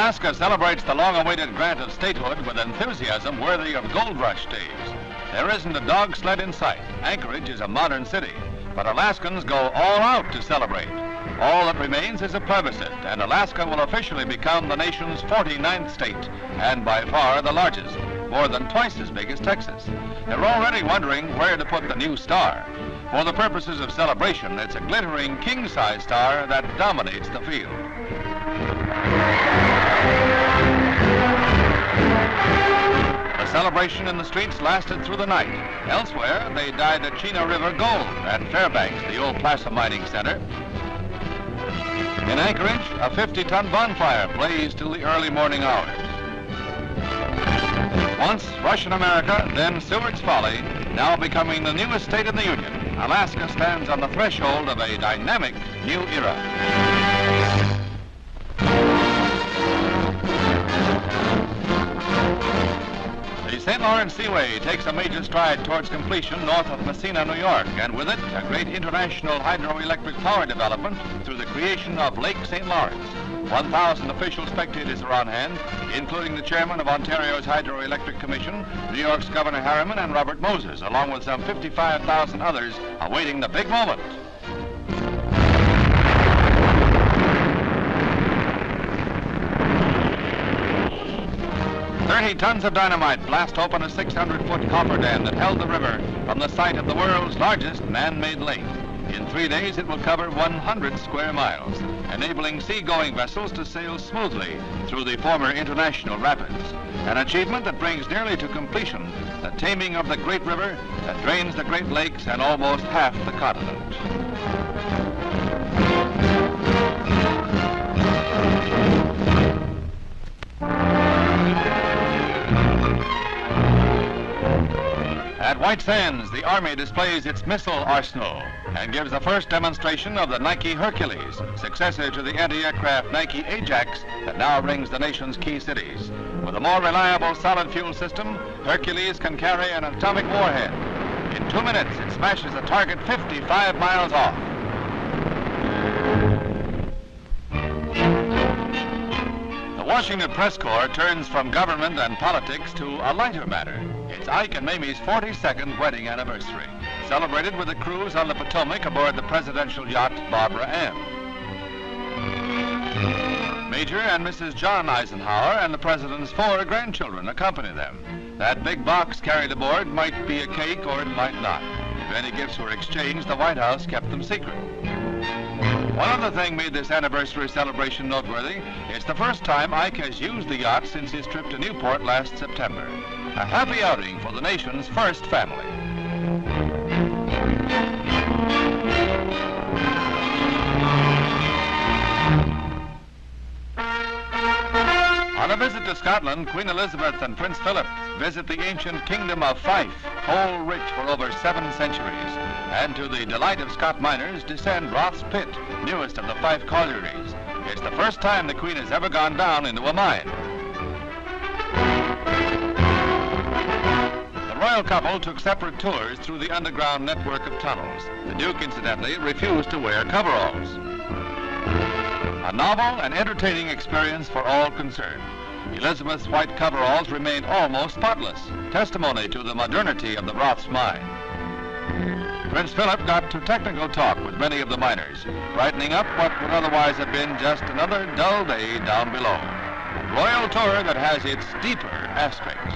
Alaska celebrates the long-awaited grant of statehood with enthusiasm worthy of gold rush days. There isn't a dog sled in sight. Anchorage is a modern city, but Alaskans go all out to celebrate. All that remains is a plebiscite, and Alaska will officially become the nation's 49th state, and by far the largest, more than twice as big as Texas. They're already wondering where to put the new star. For the purposes of celebration, it's a glittering king-size star that dominates the field. The celebration in the streets lasted through the night. Elsewhere, they dyed the Chena River gold at Fairbanks, the old placer mining center. In Anchorage, a 50-ton bonfire blazed till the early morning hours. Once Russian America, then Seward's Folly, now becoming the newest state in the Union, Alaska stands on the threshold of a dynamic new era. The St. Lawrence Seaway takes a major stride towards completion north of Messina, New York, and with it, a great international hydroelectric power development through the creation of Lake St. Lawrence. 1,000 official spectators are on hand, including the chairman of Ontario's Hydroelectric Commission, New York's Governor Harriman, and Robert Moses, along with some 55,000 others awaiting the big moment. 30 tons of dynamite blast open a 600-foot copper dam that held the river from the site of the world's largest man-made lake. In 3 days, it will cover 100 square miles, enabling seagoing vessels to sail smoothly through the former international rapids. An achievement that brings nearly to completion the taming of the great river that drains the Great Lakes and almost half the continent. At White Sands, the Army displays its missile arsenal and gives the first demonstration of the Nike Hercules, successor to the anti-aircraft Nike Ajax that now rings the nation's key cities. With a more reliable solid fuel system, Hercules can carry an atomic warhead. In 2 minutes, it smashes a target 55 miles off. The Washington Press Corps turns from government and politics to a lighter matter. It's Ike and Mamie's 42nd wedding anniversary, celebrated with a cruise on the Potomac aboard the presidential yacht Barbara Ann. Major and Mrs. John Eisenhower and the president's 4 grandchildren accompany them. That big box carried aboard might be a cake or it might not. If any gifts were exchanged, the White House kept them secret. One other thing made this anniversary celebration noteworthy. It's the first time Ike has used the yacht since his trip to Newport last September. A happy outing for the nation's first family. On a visit to Scotland, Queen Elizabeth and Prince Philip visit the ancient kingdom of Fife, coal rich for over 7 centuries. And to the delight of Scot miners, descend Roth's Pit, newest of the Fife collieries. It's the first time the Queen has ever gone down into a mine. The royal couple took separate tours through the underground network of tunnels. The Duke, incidentally, refused to wear coveralls. A novel and entertaining experience for all concerned. Elizabeth's white coveralls remained almost spotless, testimony to the modernity of the Roth's mine. Prince Philip got to technical talk with many of the miners, brightening up what would otherwise have been just another dull day down below. A royal tour that has its deeper aspects.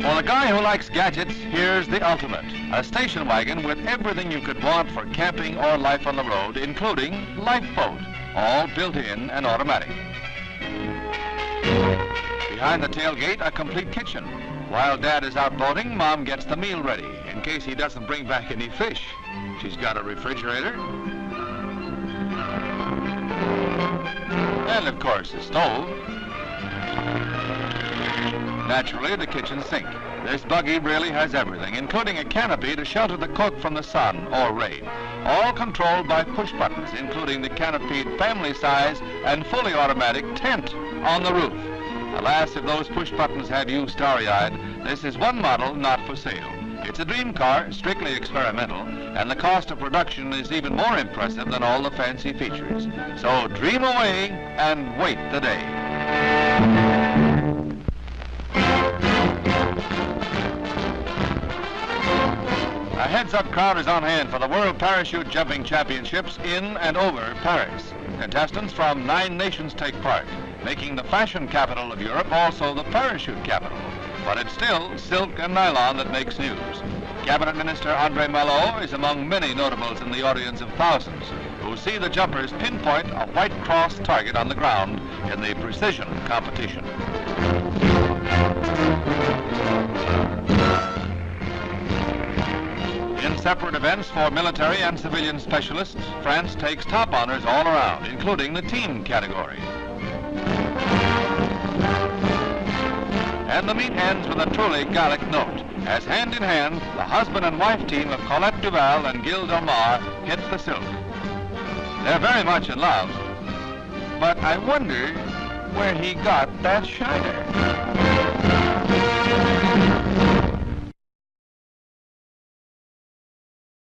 For the guy who likes gadgets, here's the ultimate. A station wagon with everything you could want for camping or life on the road, including lifeboat, all built in and automatic. Behind the tailgate, a complete kitchen. While Dad is out boating, Mom gets the meal ready in case he doesn't bring back any fish. She's got a refrigerator. And, of course, a stove. Naturally, the kitchen sink. This buggy really has everything, including a canopy to shelter the cook from the sun or rain. All controlled by push buttons, including the canopied family size and fully automatic tent on the roof. Alas, if those push buttons had you starry-eyed, this is one model not for sale. It's a dream car, strictly experimental, and the cost of production is even more impressive than all the fancy features. So dream away and wait the day. A heads-up crowd is on hand for the World Parachute Jumping Championships in and over Paris. Contestants from 9 nations take part, making the fashion capital of Europe also the parachute capital. But it's still silk and nylon that makes news. Cabinet Minister Andre Malot is among many notables in the audience of thousands who see the jumpers pinpoint a white cross target on the ground in the precision competition. In separate events for military and civilian specialists, France takes top honors all around, including the team category. And the meet ends with a truly Gallic note, as hand in hand, the husband and wife team of Colette Duval and Gilles Delmar hit the silk. They're very much in love, but I wonder where he got that shiner.